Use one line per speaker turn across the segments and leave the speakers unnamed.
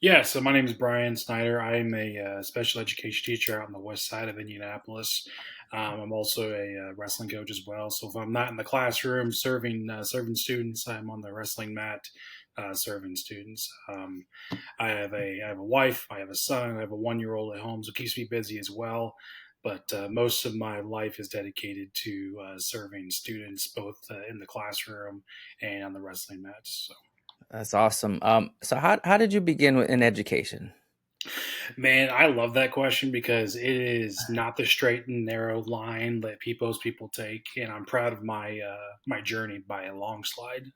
Yeah, so my name is Brian Snyder. I am a special education teacher out on the west side of Indianapolis. I'm also a wrestling coach as well. So if I'm not in the classroom serving students, I'm on the wrestling mat serving students. I have a wife, I have a son, I have a 1 year old at home, so it keeps me busy as well. But most of my life is dedicated to serving students, both in the classroom and on the wrestling mats. So.
That's awesome. So how did you begin in education?
Man, I love that question because it is not the straight and narrow line that most people take, and I'm proud of my journey by a long slide.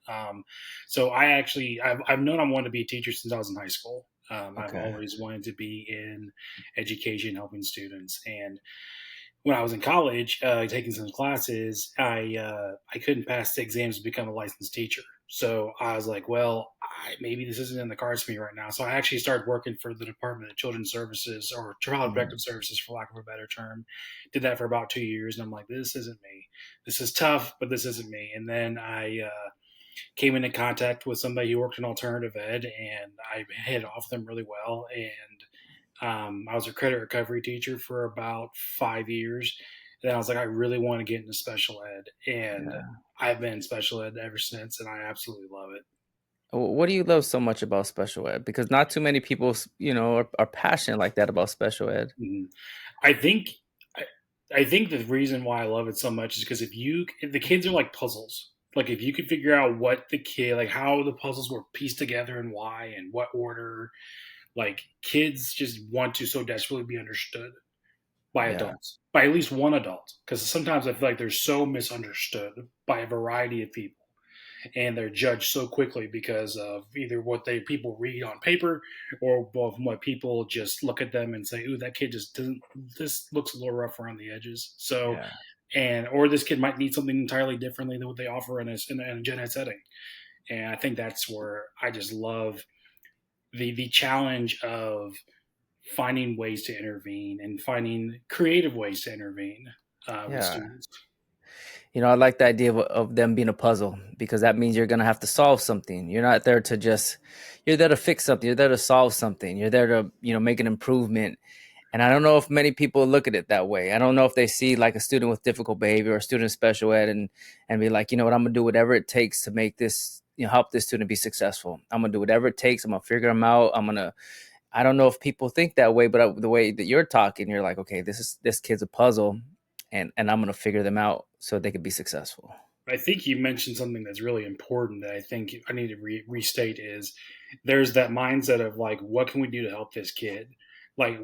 So I've known I wanted to be a teacher since I was in high school. I've
Okay.
always wanted to be in education, helping students, and when I was in college, taking some classes, I couldn't pass the exams to become a licensed teacher. So I was like, well, maybe this isn't in the cards for me right now. So I actually started working for the Department of Children's Services, or Child
Mhm.
Protective Services, for lack of a better term. Did that for about 2 years, and I'm like, this isn't me. This is tough, but this isn't me. And then I came into contact with somebody who worked in alternative ed, and I hit it off with them really well. And I was a credit recovery teacher for about 5 years. And then I was like, I really want to get into special ed, and
Yeah.
I've been in special ed ever since, and I absolutely love it.
What do you love so much about special ed? Because not too many people, are passionate like that about special ed.
Mhm. I think I, I think the reason why I love it so much is because if the kids are like puzzles. Like if you could figure out what the kid like how the puzzles were pieced together and why and what order, like kids just want to so desperately be understood by
Yeah.
adults, by at least one adult. Because sometimes I feel like they're so misunderstood by a variety of people, and they're judged so quickly because of either what they people read on paper or from what people just look at them and say, "Ooh, that kid just doesn't. This looks a little rough around the edges." So,
Yeah.
and or this kid might need something entirely differently than what they offer in a gen ed setting. And I think that's where I just love the challenge of finding ways to intervene and finding creative ways to intervene with
Yeah.
students.
I like the idea of them being a puzzle because that means you're gonna have to solve something. You're not there to just you're there to fix something. You're there to solve something. You're there to, make an improvement. And I don't know if many people look at it that way. I don't know if they see like a student with difficult behavior or a student in special ed and be like, you know what, I'm gonna do whatever it takes to make this, help this student be successful. I'm gonna do whatever it takes. I'm gonna figure them out. I don't know if people think that way, but the way that you're talking, you're like, okay, this kid's a puzzle, and I'm gonna figure them out so they can be successful.
I think you mentioned something that's really important that I think I need to restate is there's that mindset of like, what can we do to help this kid? Like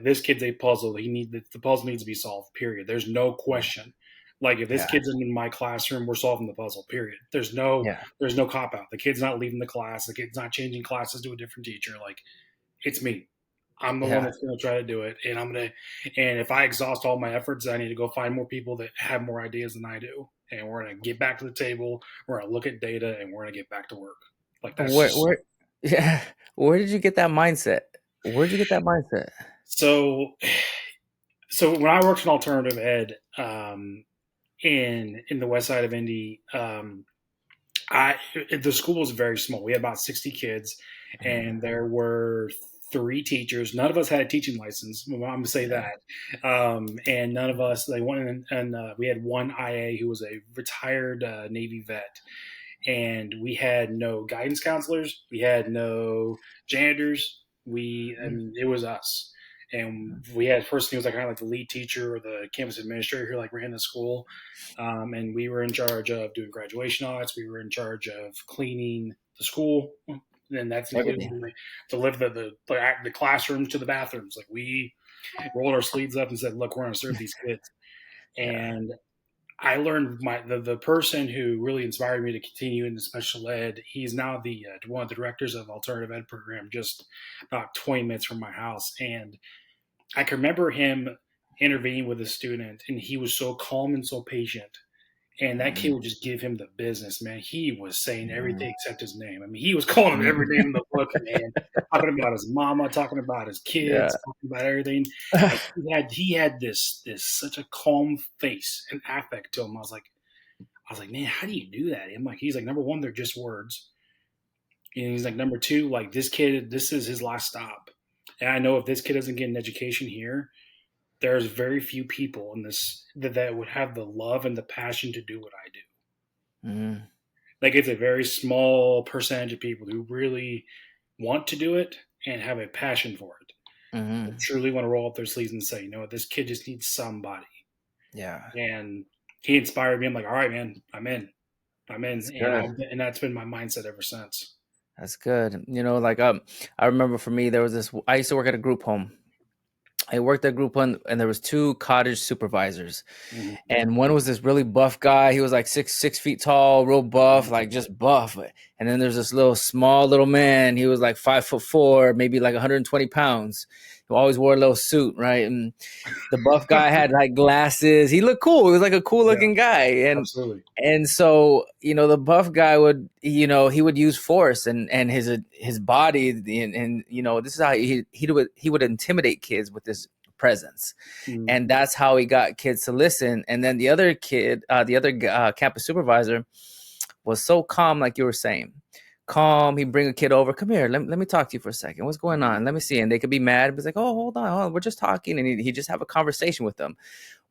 this kid's a puzzle. The puzzle needs to be solved. Period. There's no
Yeah,
question. Like if this
yeah,
kid's in my classroom, we're solving the puzzle. Period.
yeah,
There's no cop out. The kid's not leaving the class. The kid's not changing classes to a different teacher. Like it's me. I'm the one
yeah.
that's going to try to do it, and and if I exhaust all my efforts, I need to go find more people that have more ideas than I do, and we're going to get back to the table. We're going to look at data, and we're going to get back to work. Like that's just
Where, yeah. Where did you get that mindset? Where'd you get that mindset?
so. So when I worked in alternative ed in the west side of Indy, I the school was very small. We had about 60 kids,
Mhm.
and there were three teachers. None of us had a teaching license. I'm going to say
Yeah.
that, and none of us. They went and we had one IA who was a retired Navy vet, and we had no guidance counselors. We had no janitors. I
Mhm.
mean, it was us. And we had a person who was like kind of like the lead teacher or the campus administrator who like ran the school, and we were in charge of doing graduation audits. We were in charge of cleaning the school, and that's included
Everything.
to live the classrooms to the bathrooms. Like we rolled our sleeves up and said, "Look, we're going to serve these kids."
Yeah.
And I learned the person who really inspired me to continue into special ed. He's now the one of the directors of alternative ed program, just about 20 minutes from my house, and I can remember him intervening with a student, and he was so calm and so patient. And that kid
Mhm.
would just give him the business, man. He was saying everything
Mhm.
except his name. I mean, he was calling him every name in the book, man. Talking about his mama, talking about his
Yeah.
kids, talking about everything. And he had this such a calm face and affect to him. I was like, man, how do you do that? I'm like, he's like, number one, they're just words. And he's like, number two, like this kid, this is his last stop. And I know if this kid doesn't get an education here, there's very few people in this that would have the love and the passion to do what I do.
Mm-hmm.
Like it's a very small percentage of people who really want to do it and have a passion for it. They
Mm-hmm.
truly want to roll up their sleeves and say, you know what, this kid just needs somebody.
Yeah,
And he inspired me. I'm like, all right, man, I'm in,
that's good.
and that's been my mindset ever since.
That's good. Like I remember for me there was this. I used to work at a group home. I worked at group home, and there was two cottage supervisors.
Mm-hmm.
And one was this really buff guy. He was like 6 feet tall, real buff, like just buff. And then there's this little man. He was like 5'4", maybe like 120 pounds. He always wore a little suit, right? And the buff guy had like glasses. He looked cool. He was like a cool
Yeah,
looking guy.
absolutely.
And so, the buff guy would, he would use force and his body, and this is how he would intimidate kids with his presence.
Mm,
And that's how he got kids to listen. And then the other kid, the other campus supervisor, was so calm, like you were saying, calm. He'd bring a kid over. Come here, let me talk to you for a second. What's going on? Let me see. And they could be mad. But it's like, oh, hold on, we're just talking. And he'd just have a conversation with them,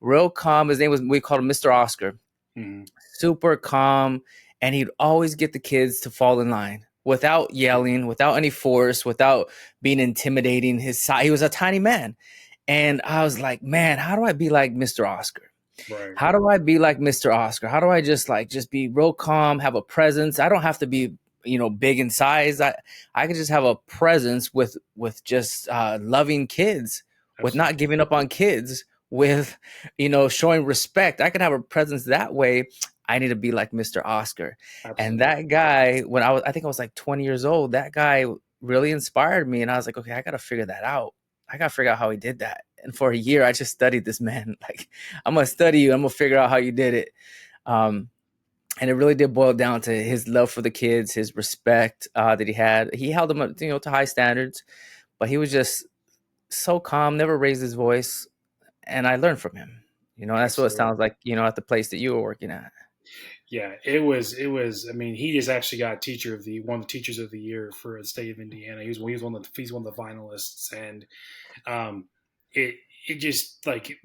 real calm. His name was, we called him Mr. Oscar.
mm,
Super calm. And he'd always get the kids to fall in line without yelling, without any force, without being intimidating. His size, he was a tiny man. And I was like, man, how do I be like Mr. Oscar?
right.
How do I be like Mr. Oscar? How do I just be real calm, have a presence? I don't have to be, big in size. I could just have a presence with just loving kids, with not
Absolutely.
giving up on kids, with showing respect. I could have a presence that way. I need to be like Mr. Oscar. And
Absolutely.
that guy, when I think I was like 20 years old, that guy really inspired me. And I was like, okay, I got to figure that out. I got to figure out how he did that. And for a year, I just studied this man. Like, I'm going to study you. I'm going to figure out how you did it. Um, and it really did boil down to his love for the kids, his respect that he had. He held them up, to high standards, but he was just so calm, never raised his voice. And I learned from him. That's what it
Absolutely.
sounds like, at the place that you were working at.
Yeah, it was. I mean, he just actually got one of the teachers of the year for the state of Indiana. He's one of the finalists, and um, it it just like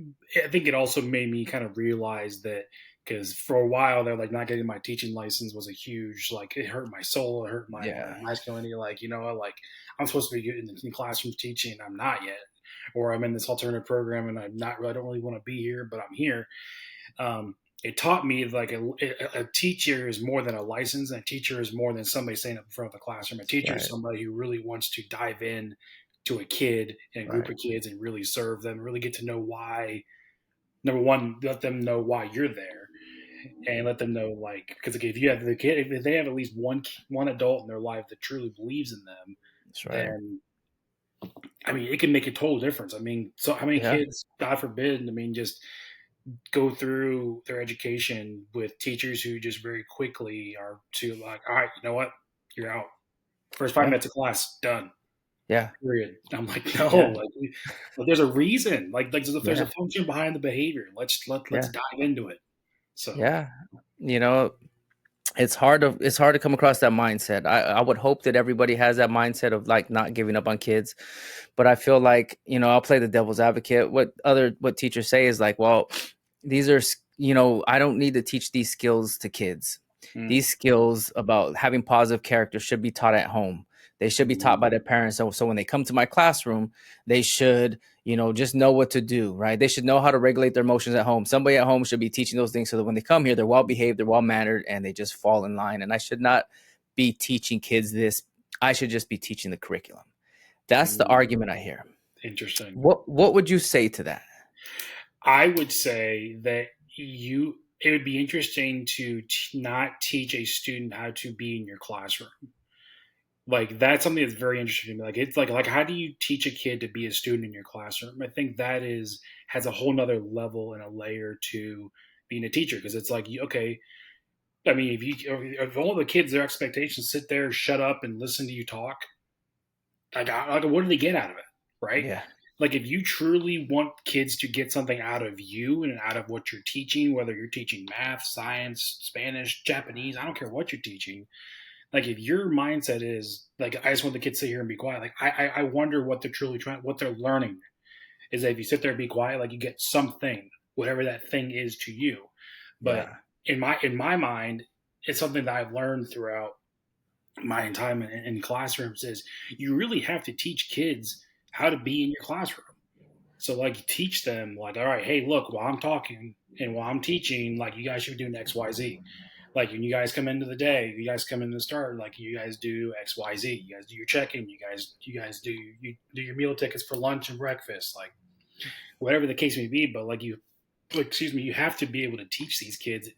I think it also made me kind of realize that because for a while they're like not getting my teaching license was a huge like it hurt my soul, it hurt my
Yeah.
masculinity. Like like I'm supposed to be in the classroom teaching, I'm not yet, or I'm in this alternative program and I don't really want to be here, but I'm here. It taught me like a teacher is more than a license. A teacher is more than somebody standing up in front of a classroom. A teacher is
Right.
somebody who really wants to dive in to a kid and a group
Right.
of kids and really serve them, really get to know why. Number one, let them know why you're there, and let them know like because if you have the kid, if they have at least one adult in their life that truly believes in them,
That's right.
then I mean it can make a total difference. I mean, so how many
Yeah.
kids, God forbid, I mean, just go through their education with teachers who just very quickly are to like, all right, you know what, you're out. First five
Yeah.
minutes of class, done.
Yeah.
Period. I'm like, no,
Yeah.
like there's a reason. Like there's a
Yeah.
function behind the behavior. Let's
Yeah.
dive into it. So
Yeah. You know, it's hard to come across that mindset. I would hope that everybody has that mindset of like not giving up on kids, but I feel like I'll play the devil's advocate. What teachers say is like, well, these are I don't need to teach these skills to kids.
mm,
These skills about having positive character should be taught at home. They should be taught
mm,
by their parents. So when they come to my classroom, they should just know what to do, right? They should know how to regulate their emotions at home. Somebody at home should be teaching those things so that when they come here, they're well behaved, they're well mannered, and they just fall in line. And I should not be teaching kids this. I should just be teaching the curriculum. That's the
mm,
argument I hear.
interesting.
What would you say to that?
I would say that it would be interesting to not teach a student how to be in your classroom. Like that's something that's very interesting to me. Like it's like how do you teach a kid to be a student in your classroom? I think that is has a whole nother level and a layer to being a teacher because it's like okay, I mean if all the kids their expectations sit there, shut up, and listen to you talk, like what do they get out of it, right?
Yeah.
Like if you truly want kids to get something out of you and out of what you're teaching, whether you're teaching math, science, Spanish, Japanese, I don't care what you're teaching, Like if your mindset is like, I just want the kids to sit here and be quiet. Like I wonder what they're truly trying, what they're learning is that if you sit there and be quiet, like you get something, whatever that thing is to you. But
Yeah.
in my mind, it's something that I've learned throughout my time in classrooms is you really have to teach kids how to be in your classroom. So like teach them like, all right, hey, look, while I'm talking and while I'm teaching, like you guys should be doing X, Y, Z. Like when you guys come into the day, you guys come in the start, like you guys do X, Y, Z. You guys do your check-in. You guys do your meal tickets for lunch and breakfast, like whatever the case may be. But like excuse me, you have to be able to teach these kids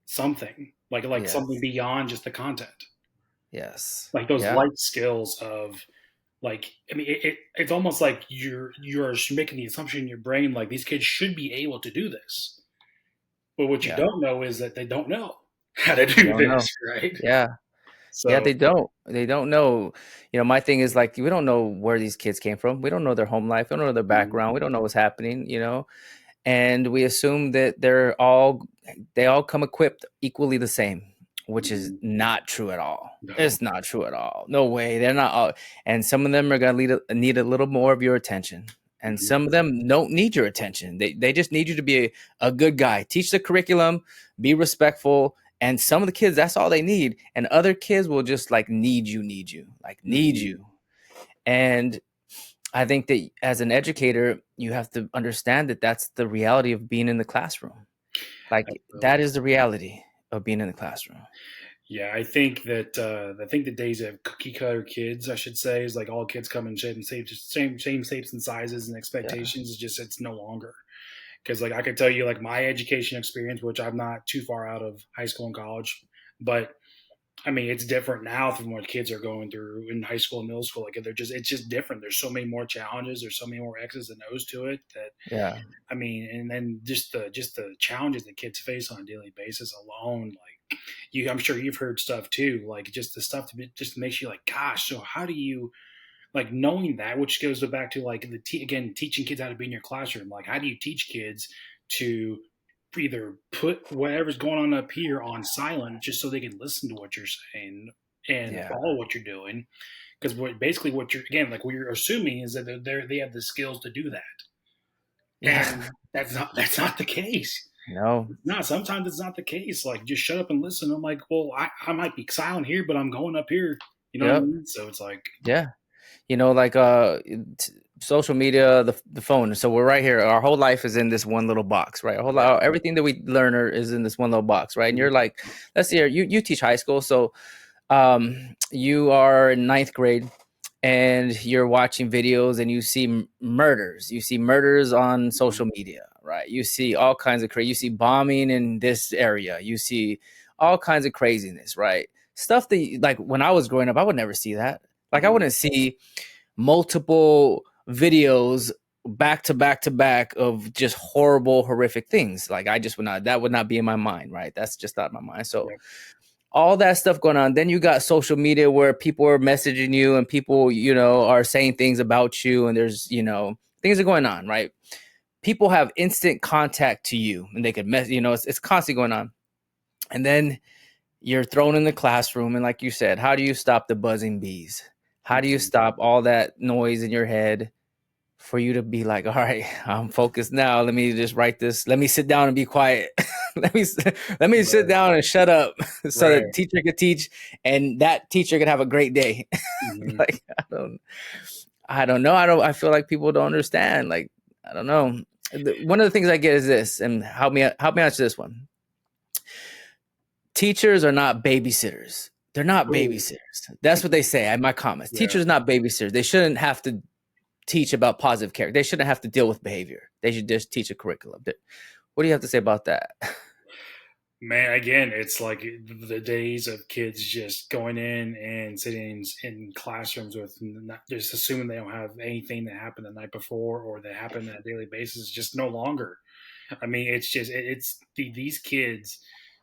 something, like something
Yes.
beyond just the content,
Yes.
like those
Yeah.
life skills of like, I mean, it's almost like you're making the assumption in your brain like these kids should be able to do this, but what you
Yeah.
don't know is that they don't know how to
They
do
don't
this,
know.
right?
Yeah. Yeah,
So
they don't. They don't know. My thing is like we don't know where these kids came from. We don't know their home life. We don't know their
mhm,
background. We don't know what's happening. And we assume that they all come equipped equally the same, which is
mhm,
not true at all.
no,
It's not true at all. No way. They're not all. And some of them are going to need a little more of your attention. And
mhm,
some of them don't need your attention. They just need you to be a good guy. Teach the curriculum, be respectful. And some of the kids, that's all they need. And other kids will just like need
mhm,
you. And I think that as an educator, you have to understand that that's the reality of being in the classroom. Like that
absolutely.
is the reality of being in the classroom.
Yeah, I think the days of cookie cutter kids, I should say, is like all kids come in same shapes and sizes and
Yeah.
expectations. It's no longer. Because like I could tell you like my education experience, which I'm not too far out of high school and college, but I mean it's different now from what kids are going through in high school and middle school. Like it's just different. There's so many more challenges. There's so many more X's and O's to it that
Yeah.
I mean, and then just the challenges that kids face on a daily basis alone, like I'm sure you've heard stuff too, like just the stuff just makes you like, gosh, so how do you like knowing that, which goes back to like again teaching kids how to be in your classroom. Like, how do you teach kids to either put whatever's going on up here on silent just so they can listen to what you're saying and
Yeah.
follow what you're doing? Because basically what you're again like what you're assuming is that they have the skills to do that,
Yeah.
and that's not the case.
No.
It's not. Sometimes it's not the case. Like just shut up and listen. I'm like, well, I might be silent here, but I'm going up here. You know what I
Yep.
mean? So it's like,
Yeah. Like social media, the phone. So we're right here. Our whole life is in this one little box, right? Our whole
right.
life, everything that we learn is in this one little box, right? And you're like, let's see here. You teach high school, so you are in ninth grade and you're watching videos and you see murders. You see murders on social media, right? You see all kinds of crazy. You see bombing in this area. You see all kinds of craziness, right? Stuff that like when I was growing up, I would never see that. Like I
Mhm.
wouldn't see multiple videos back to back to back of just horrible, horrific things. Like I just would not. That would not be in my mind, right? That's just not in my mind. So
Yep.
all that stuff going on. Then you got social media where people are messaging you and people, are saying things about you and there's, things are going on, right? People have instant contact to you and they could it's constantly going on. And then you're thrown in the classroom and like you said, how do you stop the buzzing bees? How do you
Mhm.
stop all that noise in your head for you to be like, all right, I'm focused now. Let me just write this. Let me sit down and be quiet. let me let me sit
Right.
down and shut up so
Right.
that teacher could teach and that teacher could have a great day.
Mhm.
Like I don't know. I feel like people don't understand. Like I don't know. One of the things I get is this, and help me answer this one. Teachers are not babysitters. They're not
Oh,
babysitters. That's what they say in my comments.
yeah.
Teachers are not babysitters. They shouldn't have to teach about positive character. They shouldn't have to deal with behavior. They should just teach a curriculum. What do you have to say about that?
Man, again, it's like the days of kids just going in and sitting in classrooms with just assuming they don't have anything that happened the night before or that happened on a daily basis is just no longer. I mean, it's just these kids.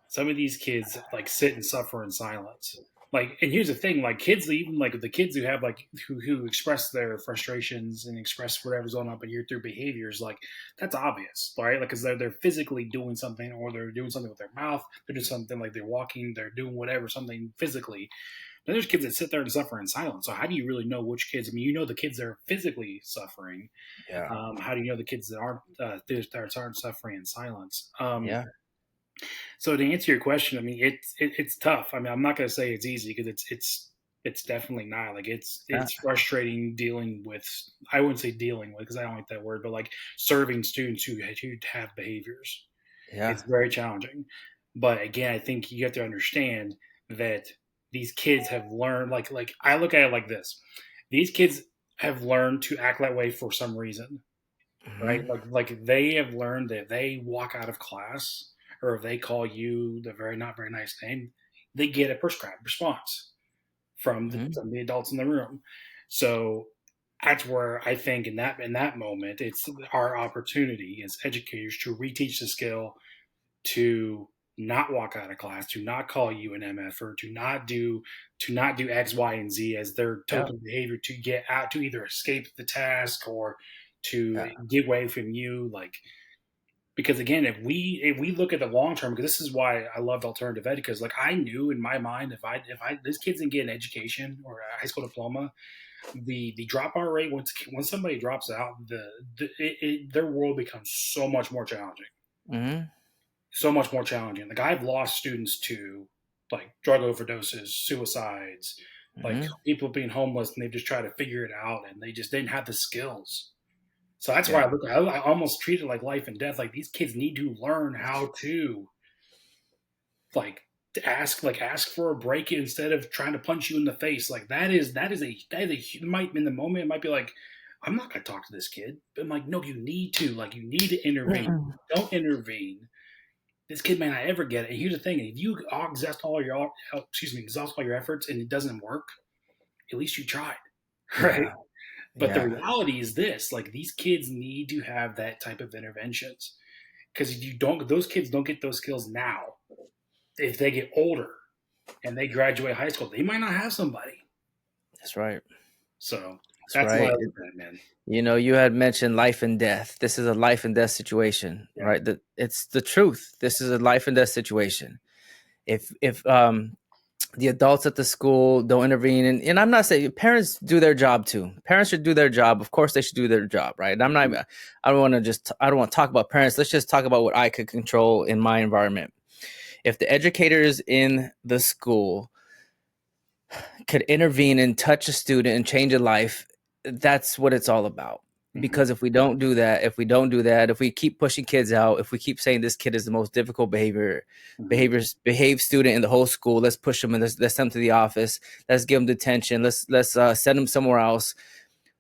Some of these kids like sit and suffer in silence. like, and here's the thing, like kids, even like the kids who have like who express their frustrations and express whatever's going on but you're through behaviors, like that's obvious, right? Like because they're physically doing something, or they're doing something with their mouth, they're doing something, like they're walking, they're doing whatever, something physically. Then there's kids that sit there and suffer in silence. So how do you really know which kids? I mean, you know the kids that are physically suffering.
Yeah.
How do you know the kids that aren't suffering in silence?
Yeah.
So to answer your question, I mean it's tough. I mean, I'm not going to say it's easy, because it's definitely not. Like
Yeah.
it's frustrating dealing with. I wouldn't say dealing with, because I don't like that word, but like serving students who have behaviors.
Yeah.
It's very challenging. But again, I think you have to understand that these kids have learned. Like I look at it like this: these kids have learned to act that way for some reason, right?
Hmm.
Like they have learned that if they walk out of class, or if they call you the very not very nice name, they get a prescribed response
Hmm.
from the adults in the room. So that's where I think in that moment, it's our opportunity as educators to reteach the skill, to not walk out of class, to not call you an MF, or to not do X, Y, and Z as their
Yeah.
token behavior, to get out, to either escape the task or to
Yeah.
get away from you. Like, because again, if we look at the long term, because this is why I loved alternative ed, because like I knew in my mind, if I this kids didn't get an education or a high school diploma, the dropout rate, once somebody drops out, their world becomes so much more challenging,
Hmm.
so much more challenging. Like I've lost students to like drug overdoses, suicides, like
Hmm.
people being homeless, and they've just tried to figure it out, and they just didn't have the skills. So that's why
Yeah.
I almost treat it like life and death. Like these kids need to learn how to like ask for a break instead of trying to punch you in the face. Like that is a might in the moment it might be like, I'm not going to talk to this kid, but I'm like, no, you need to, like you need to intervene.
Mm-mm.
Don't intervene, this kid may not ever get it. And here's the thing: if you exhaust all your efforts and it doesn't work, at least you tried, right?
Yeah.
But the
Yeah.
reality is this: like these kids need to have that type of interventions, because if you don't, those kids don't get those skills now. If they get older and they graduate high school, they might not have somebody.
That's right.
So
That's
that's what I
right.
look at, man.
You know, you had mentioned life and death. This is a life and death situation,
Yeah.
right? That it's the truth. This is a life and death situation. If the adults at the school don't intervene, and I'm not saying parents do their job too. Parents should do their job. Of course, they should do their job, right? And I'm not. I don't want to just. I don't want to talk about parents. Let's just talk about what I could control in my environment. If the educators in the school could intervene and touch a student and change a life, that's what it's all about.
Mm-hmm.
Because if we don't do that, if we keep pushing kids out, if we keep saying this kid is the most difficult
Mm-hmm.
behave student in the whole school, let's push them and let's send them to the office, let's give them detention, let's send them somewhere else.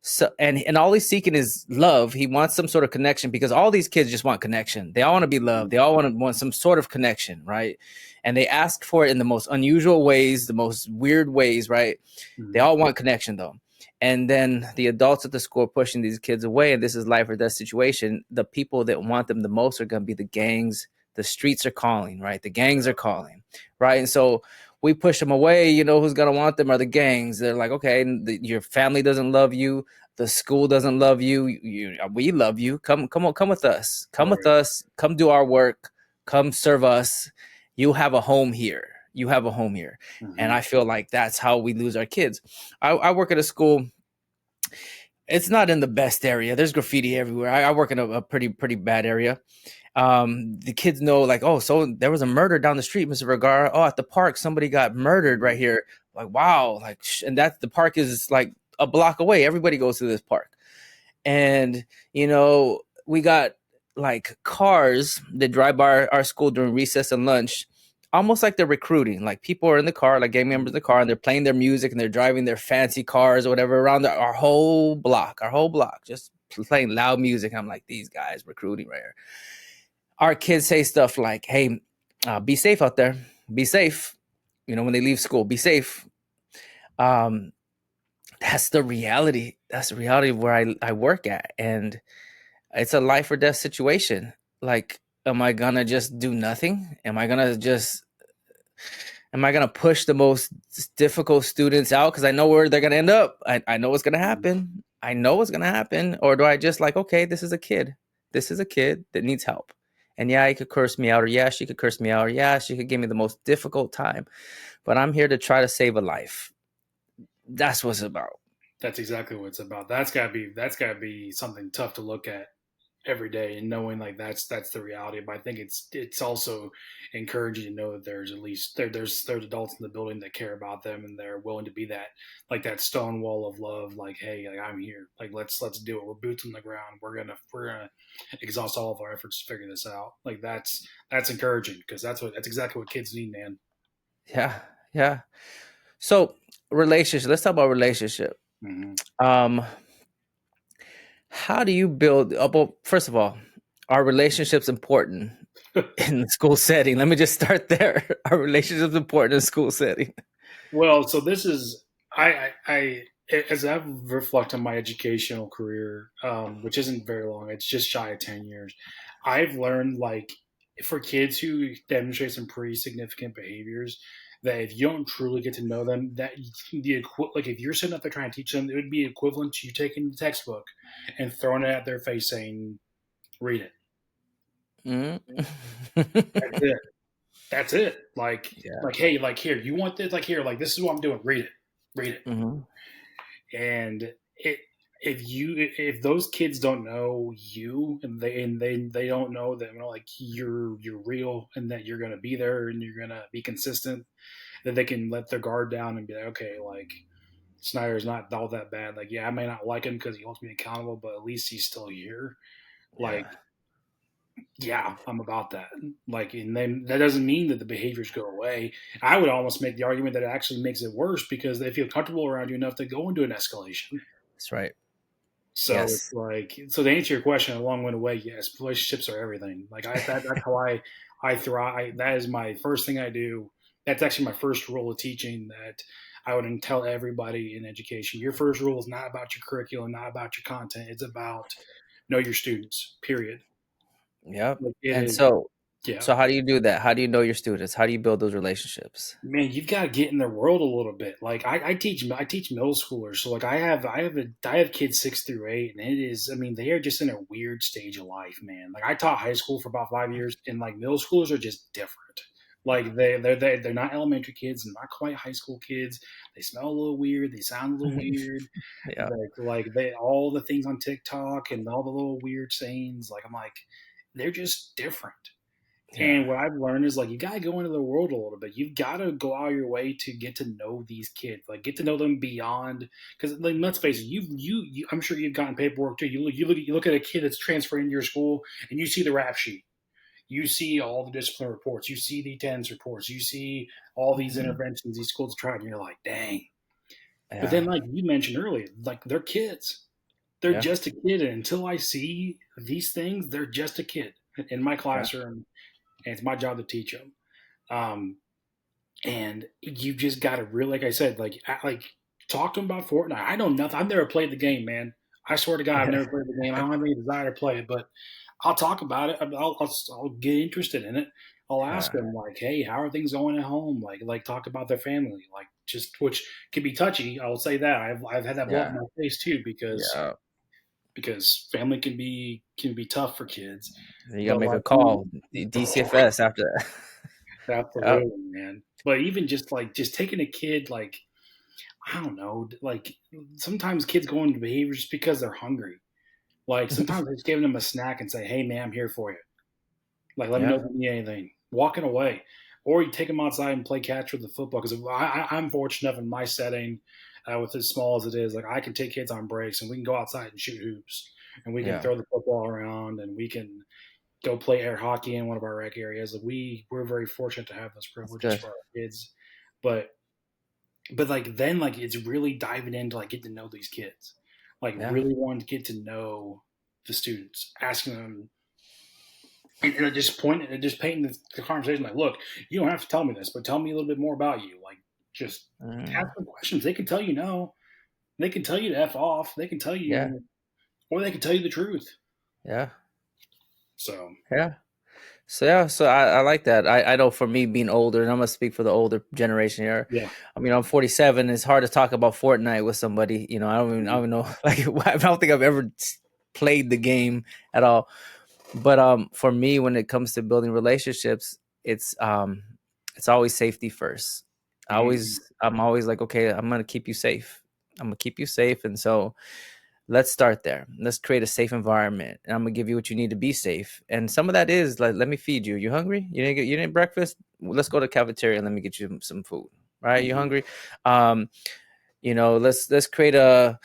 So and all he's seeking is love. He wants some sort of connection, because all these kids just want connection. They all want to be loved. They all want some sort of connection, right? And they ask for it in the most unusual ways, the most weird ways, right? They
Mm-hmm.
all want connection though. And then the adults at the school are pushing these kids away, and this is life or death situation. The people that want them the most are going to be the gangs. The streets are calling, right? The gangs are calling, right? And so we push them away. You know who's going to want them are the gangs. They're like, okay, your family doesn't love you. The school doesn't love you. We love you. Come on, come with us. Come with
Right.
us. Come do our work. Come serve us. You have a home here. You have a home here. And
Mm-hmm.
I feel like that's how we lose our kids. I work at a school. It's not in the best area. There's graffiti everywhere. I work in a pretty bad area. The kids know, like, oh, so there was a murder down the street, Mr. Vergara. Oh, at the park, somebody got murdered right here. Like, wow, like, and that's the park is like a block away. Everybody goes to this park, and we got like cars that drive by our school during recess and lunch, almost like they're recruiting. Like people are in the car, like gang members in the car, and they're playing their music and they're driving their fancy cars or whatever around our whole block, just playing loud music. I'm like, these guys recruiting right here. Our kids say stuff like, hey, be safe out there, be safe, when they leave school, be safe. um that's the reality. That's the reality of where I work at, and it's a life or death situation. Like, am I gonna just do nothing? Am I gonna just Am I going to push the most difficult students out because I know where they're going to end up? I know what's going to happen. I know what's going to happen. Or do I just like, okay, this is a kid. This is a kid that needs help. And yeah, he could curse me out, or yeah, she could curse me out, or yeah, she could give me the most difficult time. But I'm here to try to save a life. That's what it's about.
That's exactly what it's about. That's gotta be something tough to look at every day, and knowing like that's the reality. But I think it's also encouraging to know that there's at least there's adults in the building that care about them, and they're willing to be that, like, that stone wall of love. Like, hey, like, I'm here. Like, let's do it. We're boots on the ground. We're gonna exhaust all of our efforts to figure this out. Like, that's encouraging, because that's exactly what kids need, man.
Yeah. Yeah. So relationship. Let's talk about relationship.
Hmm.
Um, how do you build? Well, first of all, are relationships important in the school setting? Let me just start there. Are relationships important in the school setting?
Well, so this is I as I've reflected on my educational career, which isn't very long. It's just shy of 10 years. I've learned, like, for kids who demonstrate some pretty significant behaviors, that if you don't truly get to know them, that like, if you're sitting up there trying to teach them, it would be equivalent to you taking the textbook and throwing it at their face, saying, "Read it."
Mm.
That's it. That's it.
Yeah.
Hey, like, here, you want this? Like, here, like, this is what I'm doing. Read it. Read it.
Hmm.
And it if those kids don't know you, and they don't know that, like, you're real, and that you're gonna be there, and you're gonna be consistent, that they can let their guard down and be like, okay, like, Snyder's not all that bad. Like, yeah, I may not like him because he holds me accountable, but at least he's still here.
Yeah.
Like, yeah, I'm about that. Like, and then that doesn't mean that the behaviors go away. I would almost make the argument that it actually makes it worse, because they feel comfortable around you enough to go into an escalation.
That's right.
So it's
Yes.
like, so to answer your question in a long-winded way, yes, relationships are everything. Like, that's how I thrive. That is my first thing I do. That's actually my first rule of teaching, that I would tell everybody in education. Your first rule is not about your curriculum, not about your content. It's about know your students. Period.
Yep.
Like, it
And
is.
so,
Yeah.
so how do you do that? How do you know your students? How do you build those relationships?
Man, you've got to get in their world a little bit. Like, I teach middle schoolers, so like, I have kids 6 through 8, and it is, I mean, they are just in a weird stage of life, man. Like, I taught high school for about 5 years, and like, middle schoolers are just different. Like, they're not elementary kids, and not quite high school kids. They smell a little weird. They sound a little weird.
Yeah.
They all the things on TikTok and all the little weird sayings. Like, I'm like, they're just different.
Yeah.
And what I've learned is, like, you got to go into the world a little bit. You've got to go out of your way to get to know these kids, like, get to know them beyond. Because, like, let's face it, I'm sure you've gotten paperwork too. You look at a kid that's transferring to your school, and you see the rap sheet. You see all the discipline reports. You see the attendance reports. You see all these
Mhm.
interventions these schools tried, and you're like, dang. But
Yeah.
then, like you mentioned earlier, like, they're kids. They're
Yeah.
just a kid, and until I see these things, they're just a kid in my
Yeah.
classroom, and it's my job to teach them. Um, and you just got to really, like I said, like, talk to them about Fortnite. I know nothing. I've never played the game, man. I swear to God, I've never played the game. I don't have any desire to play it, but I'll talk about it. I'll get interested in it. I'll ask
Yeah.
them, like, hey, how are things going at home? Like, talk about their family, like, just, which can be touchy. I'll say that I've had that blow up in
Yeah.
my face too, because
Yeah.
family can be tough for kids.
You gotta
But
make a
like,
call. DCFS after that. Yep.
absolutely, man. But even just taking a kid, like, I don't know, like, sometimes kids go into behavior just because they're hungry. Like, sometimes just giving them a snack and say, "Hey, man, I'm here for you. Like, let me know
Yeah.
if you need anything." Walking away, or you take them outside and play catch with the football. Because I'm fortunate enough in my setting, with as small as it is, like, I can take kids on breaks and we can go outside and shoot hoops, and we can
Yeah.
throw the football around, and we can go play air hockey in one of our rec areas. Like, we're very fortunate to have those
That's
privileges
good.
for our kids. But like, then, like, it's really diving into, like, getting to know these kids, like,
Yeah.
really wanting to get to know the students, asking them, and just painting the conversation, like, look, you don't have to tell me this, but tell me a little bit more about you. Like, just ask
Mm.
them questions. They can tell you no. They can tell you to f off. They can tell
Yeah.
you, or they can tell you the truth.
Yeah.
So
Yeah. So yeah, so I like that. I know for me being older, and I'm gonna speak for the older generation here.
Yeah.
I mean, I'm 47. It's hard to talk about Fortnite with somebody. You know, I don't even know. Like, I don't think I've ever played the game at all. But for me, when it comes to building relationships, it's always safety first.
Mm-hmm.
I'm always like, okay, I'm gonna keep you safe. I'm gonna keep you safe, and so let's start there. Let's create a safe environment, and I'm gonna give you what you need to be safe. And some of that is like, let me feed you. You hungry? You didn't breakfast? Well, let's go to the cafeteria and let me get you some food. Right? You
Mm-hmm.
hungry? Um, let's create a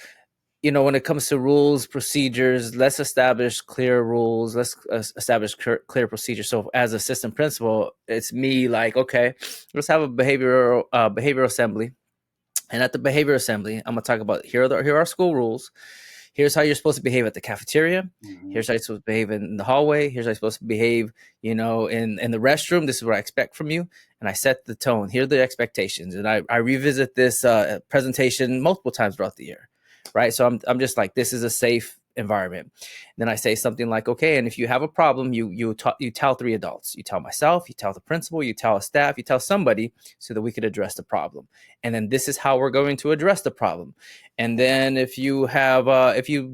when it comes to rules, procedures, let's establish clear rules. Let's establish clear procedures. So as assistant principal, it's me like, okay, let's have a behavioral assembly. And at the behavior assembly, I'm gonna talk about here are school rules. Here's how you're supposed to behave at the cafeteria.
Mm-hmm.
Here's how you're supposed to behave in the hallway. Here's how you're supposed to behave, in the restroom. This is what I expect from you. And I set the tone. Here are the expectations. And I revisit this presentation multiple times throughout the year. Right. So I'm just like, this is a safe environment. Then I say something like, okay, and if you have a problem, you tell three adults. You tell myself, you tell the principal, you tell a staff, you tell somebody so that we could address the problem. And then this is how we're going to address the problem. And then if you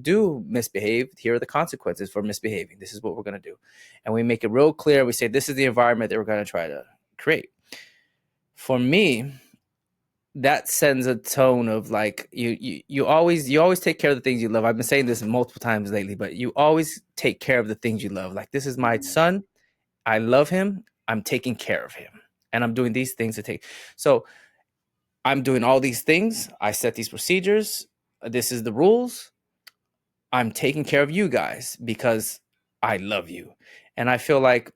do misbehave, here are the consequences for misbehaving. This is what we're going to do. And we make it real clear. We say, this is the environment that we're going to try to create. For me, that sends a tone of like, you always take care of the things you love. I've been saying this multiple times lately, but you always take care of the things you love. Like, this is my son. I love him. I'm taking care of him. And I'm doing these things to take. So I'm doing all these things. I set these procedures. This is the rules. I'm taking care of you guys because I love you. And I feel like,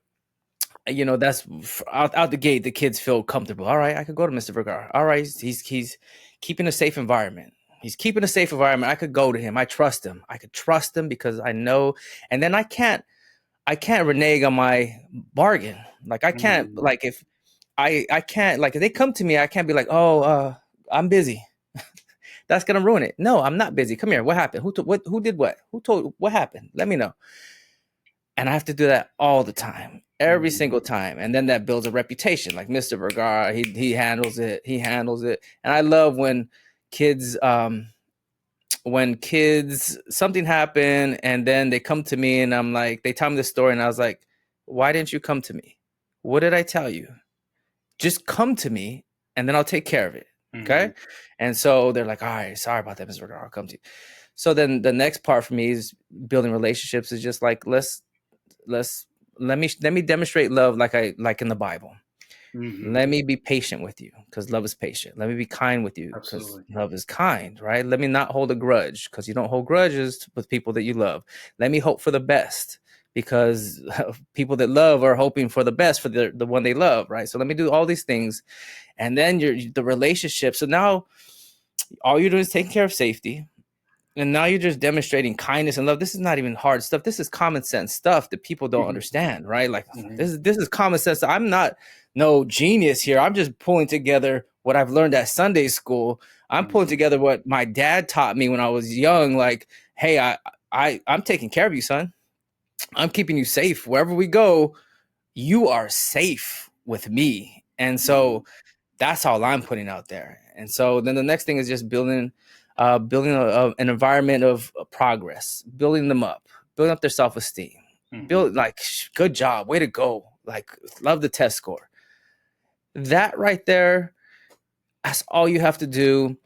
that's out the gate, the kids feel comfortable. All right, I could go to Mr. Vergara. All right, he's keeping a safe environment. He's keeping a safe environment. I could go to him. I trust him. I could trust him because I know. And then I can't renege on my bargain. Like, I can't,
Mm-hmm.
like, if I can't, like, if they come to me, I can't be like, oh, I'm busy. That's gonna ruin it. No, I'm not busy. Come here. What happened? Who did what? Who told? What happened? Let me know. And I have to do that all the time, every
Mm-hmm.
single time. And then that builds a reputation. Like Mr. Vergara, he handles it. He handles it. And I love kids when kids something happened and then they come to me and I'm like, they tell me the story and I was like, why didn't you come to me? What did I tell you? Just come to me and then I'll take care of it.
Mm-hmm.
Okay. And so they're like, all right, sorry about that, Mr. Vergara. I'll come to you. So then the next part for me is building relationships is just like, let's let me demonstrate love like in the Bible.
Mm-hmm.
Let me be patient with you because love is patient. Let me be kind with you because
Absolutely.
love is kind, right? Let me not hold a grudge because you don't hold grudges with people that you love. Let me hope for the best because people that love are hoping for the best for the one they love, right? So let me do all these things. And then the relationship. So now all you're doing is taking care of safety. And now you're just demonstrating kindness and love. This is not even hard stuff. This is common sense stuff that people don't
Mm-hmm.
understand, right? Like,
Mm-hmm.
this is common sense. I'm not no genius here. I'm just pulling together what I've learned at Sunday school. I'm pulling
Mm-hmm.
together what my dad taught me when I was young. Like, hey, I'm taking care of you, son. I'm keeping you safe wherever we go. You are safe with me, and
Mm-hmm.
so that's all I'm putting out there. And so then the next thing is just building an environment of progress, building up their self esteem,
Mm-hmm.
build like good job, way to go, like love the test score. That right there, that's all you have to do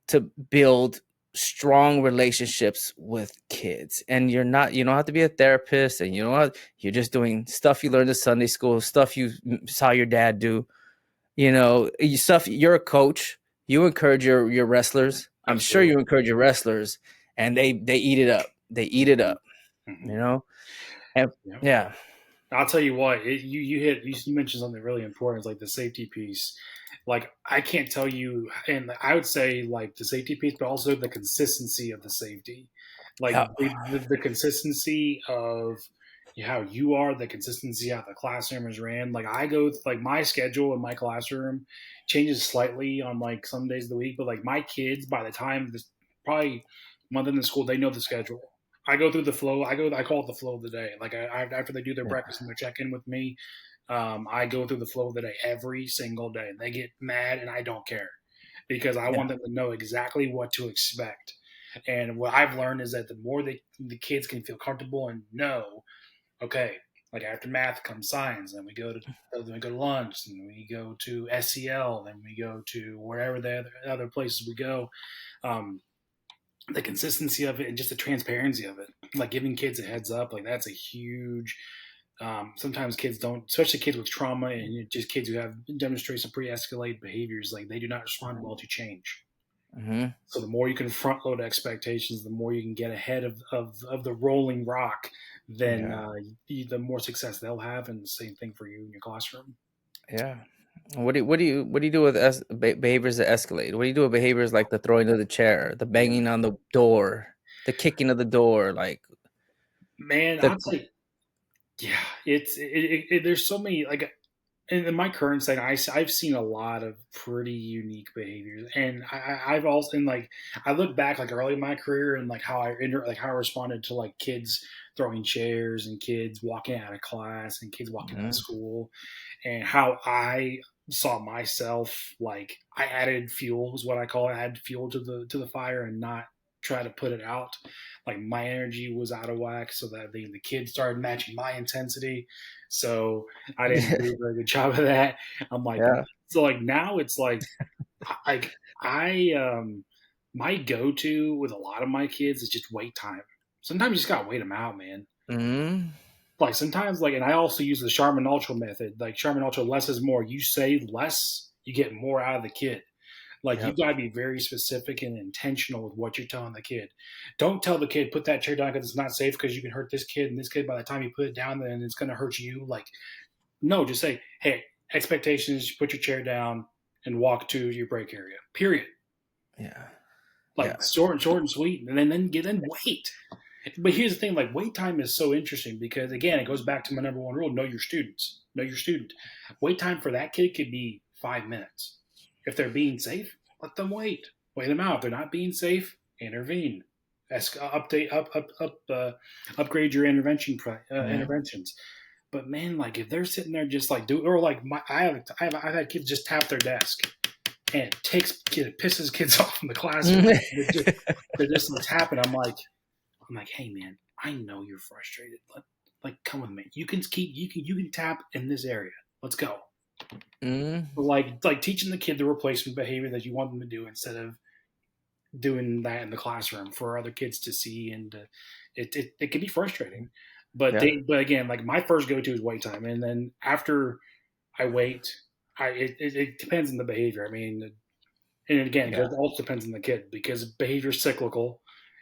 to build strong relationships with kids. And you don't have to be a therapist, and you're just doing stuff you learned in Sunday school, stuff you saw your dad do. You're a coach. You encourage your wrestlers. I'm sure
Absolutely.
you encourage your wrestlers, and they eat it up. They eat it
Mm-hmm.
up.
Mm-hmm.
You know, and
Yeah.
yeah,
I'll tell you what, you mentioned something really important, like the safety piece. Like, I can't tell you, and I would say like the safety piece, but also the consistency of the safety, like
yeah,
the consistency of how you are, the consistency how the classroom is ran. Like, like my schedule in my classroom changes slightly on like some days of the week, but like my kids, by the time this probably month in the school, they know the schedule. I go through the flow. I call it the flow of the day. Like after they do their
Yeah.
breakfast and their check in with me, I go through the flow of the day every single day. And they get mad, and I don't care because I
Yeah.
want them to know exactly what to expect. And what I've learned is that the more the kids can feel comfortable and know, okay, like after math comes science, then we go to lunch, and we go to SEL, then we go to wherever the other places we go. Um, the consistency of it and just the transparency of it, like giving kids a heads up, like that's a huge. Sometimes kids don't, especially kids with trauma and just kids who have demonstrate some pre-escalated behaviors, like they do not respond well to change.
Mm-hmm.
So the more you can front load expectations, the more you can get ahead of the rolling rock, then
Yeah.
the more success they'll have. And the same thing for you in your classroom.
Yeah. What do you do with behaviors that escalate? What do you do with behaviors like the throwing of the chair, the
Yeah,
banging on the door, the kicking of the door, like
man,
the
I'd say, yeah, there's so many, like in my current setting, I've seen a lot of pretty unique behaviors, and I've also, and like I look back like early in my career and like like how I responded to like kids throwing chairs and kids walking out of class and kids walking out of
Mhm.
school, and how I saw myself, like I added fuel is what I call it. I added fuel to the fire and not try to put it out. Like my energy was out of whack, so that the kids started matching my intensity. So I didn't do a very good job of that. I'm like,
Yeah.
so like now it's like I my go to with a lot of my kids is just wait time. Sometimes you just gotta wait them out, man.
Mhm.
Like sometimes, like, and I also use the Charmin Ultra method. Like Charmin Ultra, less is more. You say less, you get more out of the kid. Like you
Yep.
gotta be very specific and intentional with what you're telling the kid. Don't tell the kid put that chair down because it's not safe because you can hurt this kid and this kid by the time you put it down, then it's gonna hurt you. Like no, just say, hey, expectations, put your chair down and walk to your break area. Period.
Yeah. Yeah.
Like short and sweet, and then wait. But here's the thing: like wait time is so interesting because again, it goes back to my number one rule: know your students. Know your student. Wait time for that kid could be 5 minutes. If they're being safe, let them wait. Wait them out. If they're not being safe, intervene. Update upgrade your
Mhm.
interventions. But man, like if they're sitting there just like do or like I've had kids just tap their desk and it pisses kids off in the classroom. They're just like tapping. I'm like, hey man, I know you're frustrated. Like come with me. You can tap in this area. Let's go.
Mhm.
But like teaching the kid the replacement behavior that you want them to do instead of doing that in the classroom for other kids to see, and it can be frustrating.
Yeah.
But again, like my first go to is wait time, and then after I wait, it depends on the behavior. I mean, and again,
Yeah.
it also depends on the kid because behavior is cyclical,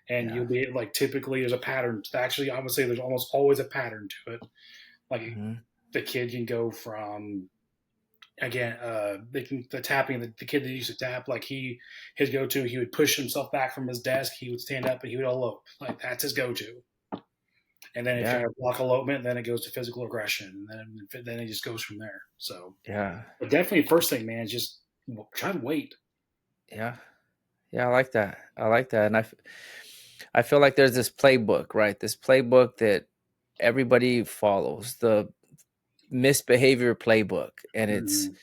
and
Yeah.
you'll be like typically there's a pattern. Actually, I would say there's almost always a pattern to it. Like
Mhm.
the kid can go from again, the tapping the kid that used to tap like his go to he would push himself back from his desk, he would stand up and he would elope like that's his go to. And then if
Yeah.
you're gonna block elopement, then it goes to physical aggression, and then it just goes from there. So,
Yeah.
but definitely first thing, man, is just try to wait.
Yeah. Yeah. I like that. I like that. And I feel like there's this playbook, right? This playbook that everybody follows, the misbehavior playbook. And it's
Mm-hmm.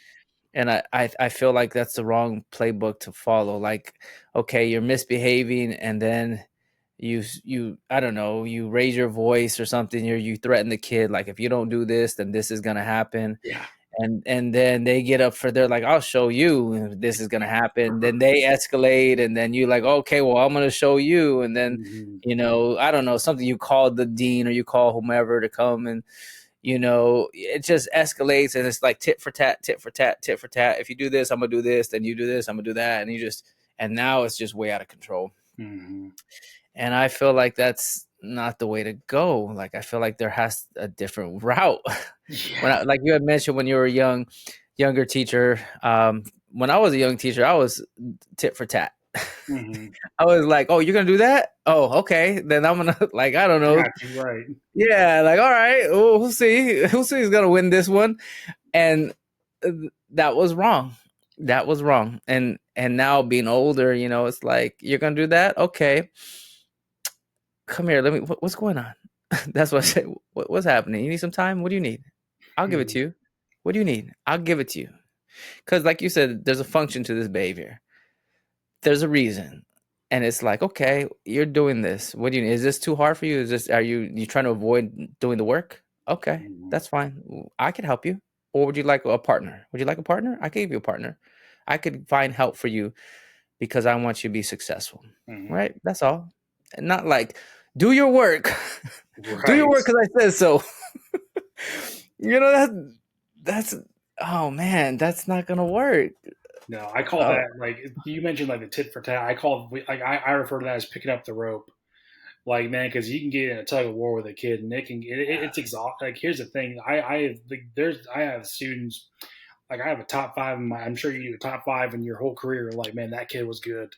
and I feel like that's the wrong playbook to follow. Like, okay, you're misbehaving, and then you I don't know, you raise your voice or something, or you threaten the kid, like if you don't do this, then this is gonna happen.
Yeah.
And then they get up for they're like, I'll show you if this is gonna happen. Then they escalate, and then you like, okay, well, I'm gonna show you. And then,
Mm-hmm.
I don't know, something, you call the dean or you call whomever to come, and it just escalates, and it's like tit for tat, tit for tat, tit for tat. If you do this, I'm gonna do this, then you do this, I'm gonna do that. And now it's just way out of control.
Mm-hmm.
And I feel like that's not the way to go. Like I feel like there has a different route.
Yeah.
When like you had mentioned, when you were a younger teacher, when I was a young teacher, I was tit for tat.
Mm-hmm.
I was like, oh, you're gonna do that? Oh, okay. Then I'm gonna like, I don't
I
know.
got you right.
Yeah, like, all right, oh, we'll see. We'll see who's gonna win this one. And that was wrong. That was wrong. And now being older, it's like, you're gonna do that? Okay.
come here. What's going on? That's what I say. What's happening? You need some time? What do you need? I'll give it to you. What do you need? I'll give it to you. Because, like you said, there's a function to this behavior. There's a reason. And it's like, okay, you're doing this. What do you need? Is this too hard for you? Are you trying to avoid doing the work? Okay, that's fine. I can help you. Or would you like a partner? Would you like a partner? I could give you a partner. I could find help for you because I want you to be successful. Right? That's all. And not like, do your work. Do your work because I said so. That's oh man, that's not gonna work.
No, I call that, like you mentioned, like the tit for tat. I refer to that as picking up the rope. Like, man, because you can get in a tug of war with a kid, and it's exhausting. Like, here's the thing: I have students, like I have a top five in my. I'm sure you do a top five in your whole career. Like, man, that kid was good.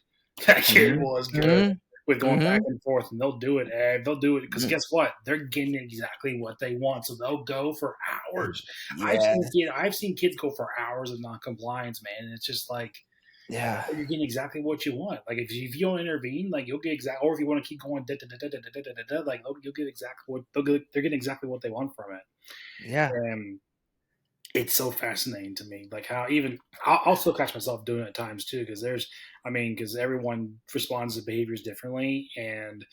That kid was good with going back and forth, and they'll do it. They'll do it because guess what? They're getting exactly what they want, so they'll go for hours. I've seen kids go for hours of non-compliance, man, and it's just like.
Yeah,
You're getting exactly what you want. Like if you don't intervene, like you'll get exactly. Or if you want to keep going, like you'll get exactly what they're getting exactly what they want from it.
Yeah,
And it's so fascinating to me, like how even I'll still catch myself doing it at times too, because because everyone responds to behaviors differently, and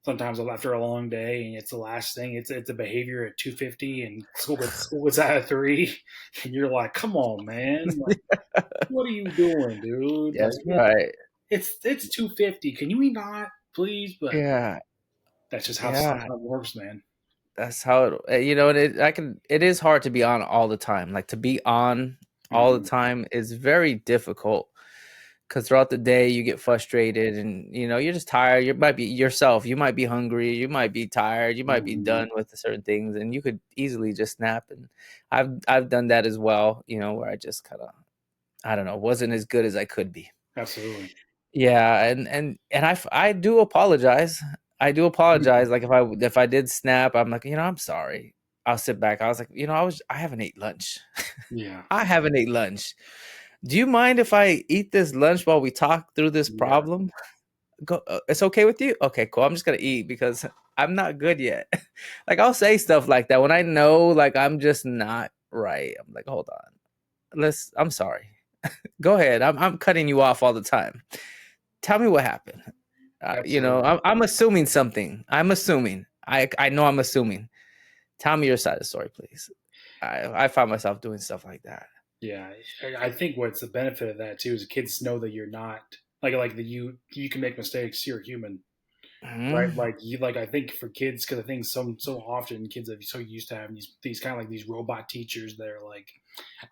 sometimes after a long day and it's the last thing, it's a behavior at 2:50 and school was at a 3, and you're like, come on, man. Like, what are you doing, dude?
that's
Like
right.
it's 2:50. Can you not, please? But
Yeah,
that's just how
yeah.
sometimes it works, man.
That's how it is hard to be on all the time. Like to be on all the
Mm-hmm.
time is very difficult because throughout the day you get frustrated and you're just tired. You might be yourself. You might be hungry. You might be tired. You might be
Mm-hmm.
done with certain things, and you could easily just snap. And I've done that as well. Where I just kind of I don't know wasn't as good as I could be.
Absolutely.
Yeah, and I do apologize. I do apologize. Like if I did snap, I'm like, I'm sorry. I'll sit back. I was like, I haven't ate lunch.
Yeah.
I haven't ate lunch. Do you mind if I eat this lunch while we talk through this
Yeah.
problem? It's okay with you? Okay, cool. I'm just gonna eat because I'm not good yet. Like I'll say stuff like that when I know like I'm just not right. I'm like, hold on. I'm sorry. Go ahead. I'm cutting you off all the time. Tell me what happened.
Absolutely.
I'm assuming something. I'm assuming. I know I'm assuming. Tell me your side of the story, please. I find myself doing stuff like that.
Yeah. I think what's the benefit of that too is kids know that you're not like that you can make mistakes. You're human, right?
Mhm.
Like I think for kids, because I think so often kids are so used to having these kind of like these robot teachers that are like,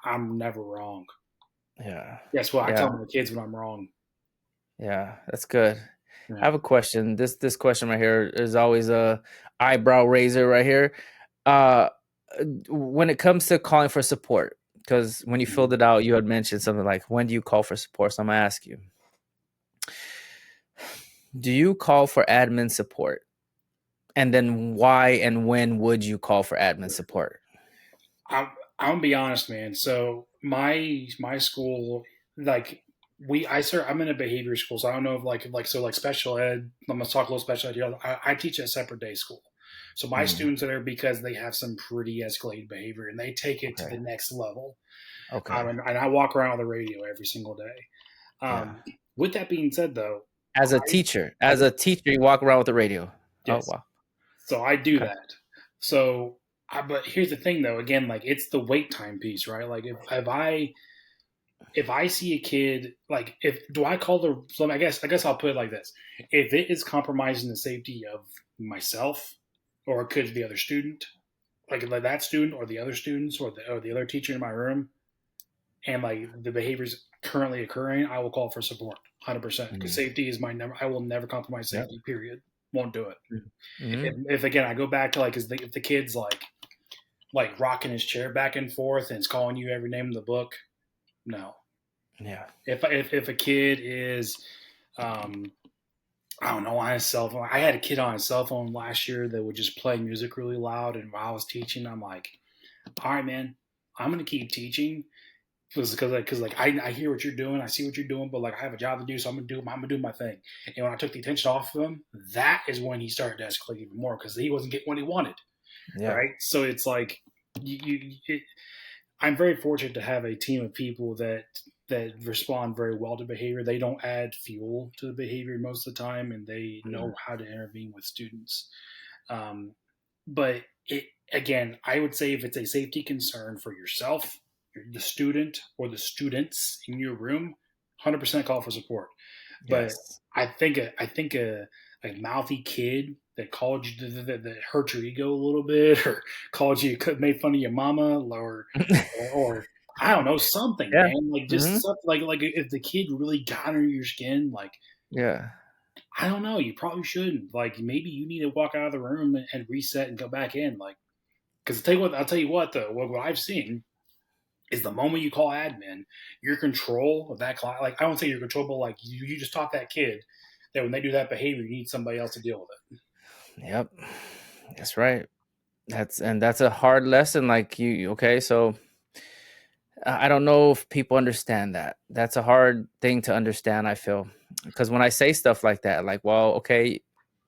I'm never wrong.
Yeah.
Guess what? I
Yeah.
tell my kids when I'm wrong.
Yeah. That's good. I
Yeah.
have a question. This question right here is always a eyebrow raiser right here. Uh when it comes to calling for support, because when you filled it out, you had mentioned something like, when do you call for support? So I'm gonna ask you, do you call for admin support? And then why and when would you call for admin support?
I'm I'm gonna be honest, man. So my school, like I'm in a behavior school, so I don't know if like special ed. I'm gonna talk a little special ed here. I teach at a separate day school, so my
Mm,
students are there because they have some pretty escalated behavior and they take it to
okay.
the next level.
Okay.
And I walk around on the radio every single day.
Yeah.
With that being said, though,
As a
I
teacher,
as a
you walk around with the radio. Oh
yes,
wow.
so I do
Okay.
that. So, but here's the thing, though. Again, like it's the wait time piece, right? Like if I see a kid, like if do I call the? So I guess I'll put it like this: if it is compromising the safety of myself, or it could be the other student, like that student or the other students or the other teacher in my room, and like the behaviors currently occurring, I will call for support, 100%. Because
Mm.
safety is my number. I will never compromise
Yep.
safety. Period. Won't do it.
Mm-hmm.
If again I go back to like, if the kid's like rocking his chair back and forth and it's calling you every name in the book, no.
Yeah.
If a kid is, um, I don't know, on his cell phone. I had a kid on his cell phone last year that would just play music really loud, and while I was teaching, I'm like, all right, man, I'm gonna keep teaching. because like I hear what you're doing, I see what you're doing, but like I have a job to do, so I'm gonna do my thing. And when I took the attention off of him, that is when he started to escalate even more because he wasn't getting what he wanted,
Yeah.
right? So it's like I'm very fortunate to have a team of people that respond very well to behavior. They don't add fuel to the behavior most of the time, and they know how to intervene with students. Um, but it again, I would say if it's a safety concern for yourself, the student, or the students in your room, 100% call for support. But
Yes.
I think a mouthy kid that called you that hurt your ego a little bit, or called you, made fun of your mama, or I don't know, something,
Yeah.
man, like just
Hmm.
something like if the kid really got under your skin, like
Yeah.
I don't know, you probably shouldn't. Like maybe you need to walk out of the room and reset and go back in, like because I'll tell you what though, what I've seen is the moment you call admin, your control of that class. Like I don't say you're controllable. Like you just taught that kid that when they do that behavior, you need somebody else to deal with it.
Yep. That's right. That's a hard lesson. Like okay, so I don't know if people understand that. That's a hard thing to understand, I feel. Because when I say stuff like that, like, well, okay,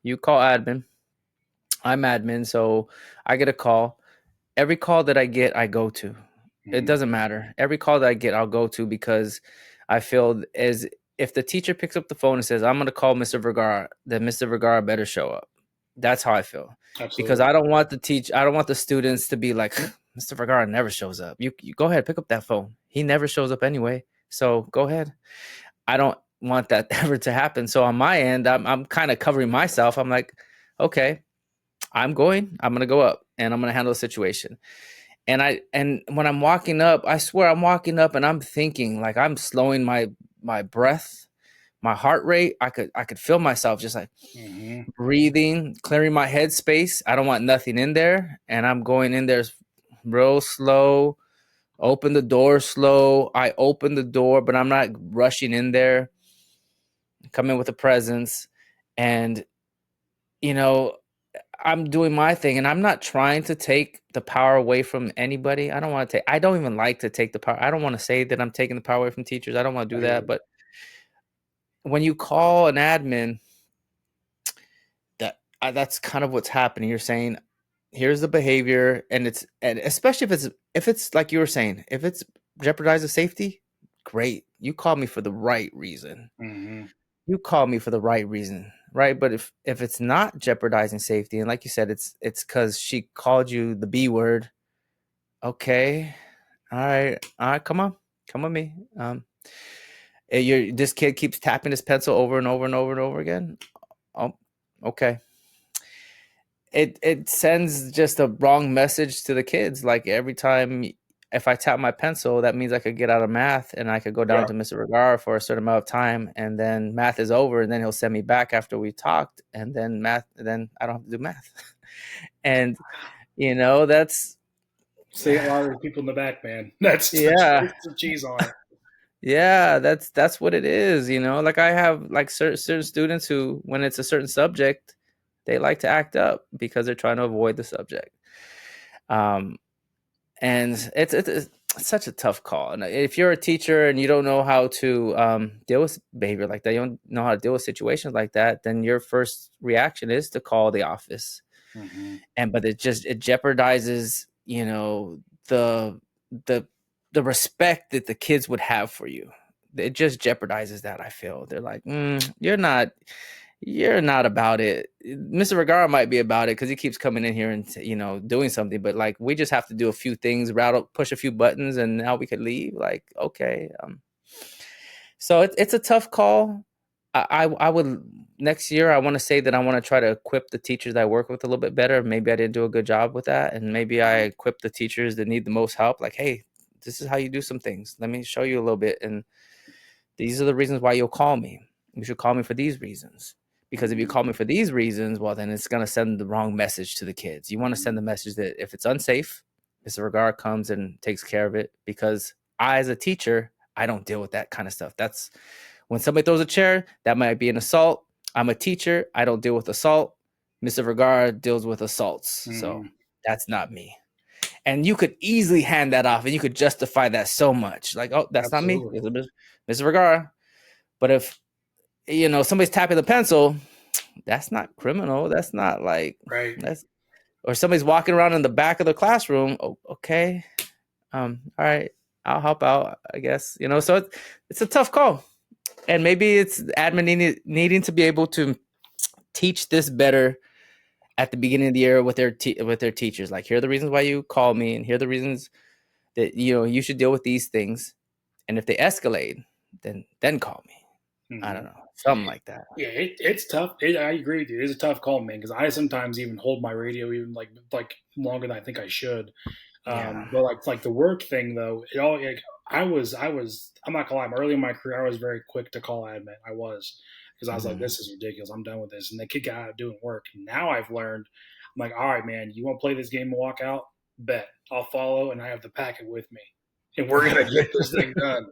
you call admin, I'm admin, so I get a call. Every call that I get, I go to. It
Mm-hmm.
doesn't matter. Every call that I get, I'll go to because I feel as if the teacher picks up the phone and says, I'm going to call Mr. Vergara, then Mr. Vergara better show up. That's how I feel. Because
Absolutely.
I don't want I don't want the students to be like, Mr. Vergara never shows up. You go ahead, pick up that phone. He never shows up anyway. So go ahead. I don't want that ever to happen. So on my end, I'm kind of covering myself. I'm like, okay, I'm gonna go up and I'm gonna handle the situation. And when I'm walking up, I swear I'm walking up and I'm thinking, like, I'm slowing my breath, my heart rate. I could feel myself just like
Mm-hmm.
breathing, clearing my head space. I don't want nothing in there. And I'm going in there real slow, open the door slow. I open the door, but I'm not rushing in there, come in with a presence. And, you know, I'm doing my thing and I'm not trying to take the power away from anybody. I don't even like to take the power. I don't want to say that I'm taking the power away from teachers. I don't want to
I
do
hear
that.
you.
But when you call an admin, that's kind of what's happening. You're saying, here's the behavior, and especially if it's like you were saying, if it's jeopardizes safety, great. You called me for the right reason.
Mm-hmm.
You called me for the right reason, right? But if it's not jeopardizing safety, and like you said, it's because she called you the B word. Okay, all right, come with me. This kid keeps tapping his pencil over and over and over and over again. Oh, okay. It sends just a wrong message to the kids. Like every time, if I tap my pencil, that means I could get out of math and I could go down
Yeah.
to Mr. Vergara for a certain amount of time, and then math is over, and then he'll send me back after we talked, and then then I don't have to do math. And that's
See a lot of the people in the back, man. That's
yeah.
some cheese on it.
Yeah, that's what it is. Like I have like certain students who, when it's a certain subject, they like to act up because they're trying to avoid the subject. Um, and it's such a tough call. And if you're a teacher and you don't know how to deal with behavior like that, you don't know how to deal with situations like that, then your first reaction is to call the office.
Mm-hmm.
But it jeopardizes, the the the respect that the kids would have for you. It just jeopardizes that. I feel they're like, you're not about it. Mr. Vergara might be about it because he keeps coming in here and doing something, but like we just have to do a few things, push a few buttons, and now we could leave. Like, okay, so it's a tough call. I would, next year I want to say that I want to try to equip the teachers that I work with a little bit better. Maybe I didn't do a good job with that, and maybe I equip the teachers that need the most help. Like, hey, this is how you do some things. Let me show you a little bit, and these are the reasons why you'll call me. You should call me for these reasons. Because if you
Mm-hmm.
call me for these reasons, well, then it's going to send the wrong message to the kids. You want to send the message that if it's unsafe, Mr. Regard comes and takes care of it. Because I, as a teacher, I don't deal with that kind of stuff. That's when somebody throws a chair, that might be an assault. I'm a teacher. I don't deal with assault. Mr. Vergara deals with assaults. So
Mm-hmm.
that's not me. And you could easily hand that off and you could justify that so much. Like, oh, that's not me.
Absolutely.
It's Mr. Vergara. But if, somebody's tapping the pencil, that's not criminal. That's not like,
Right.
that's, or somebody's walking around in the back of the classroom. Oh, okay. All right. I'll help out, I guess. So it's a tough call. And maybe it's admin needing to be able to teach this better at the beginning of the year with their teachers. Like, here are the reasons why you call me, and here are the reasons that you should deal with these things. And if they escalate, then call me.
Mm-hmm.
I don't know, something like that.
Yeah, it's tough. I agree with you. It's a tough call, man, because I sometimes even hold my radio even like longer than I think I should.
Yeah.
But like the work thing though, it all like I'm not gonna lie, early in my career I was very quick to call admin. I was, because I was like, this is ridiculous. I'm done with this, and the kid got out of doing work. Now I've learned, I'm like, all right, man, you want to play this game and walk out? Bet I'll follow, and I have the packet with me, and we're gonna get this thing done.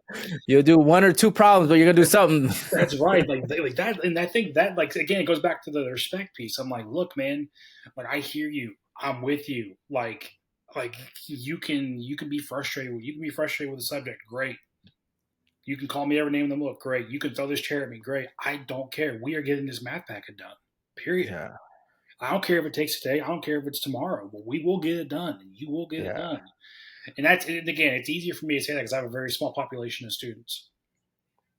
You'll do one or two problems, but you're gonna do something.
That's right, like that, and I think that, like, again, it goes back to the respect piece. I'm like, look, man, like, I hear you, I'm with you, like you can be frustrated. You can be frustrated with the subject. Great. You can call me every name in the book. Great. You can throw this chair at me. Great. I don't care. We are getting this math packet done. Period.
Yeah.
I don't care if it takes today. I don't care if it's tomorrow. But we will get it done, and you will get it done. And again, it's easier for me to say that because I have a very small population of students.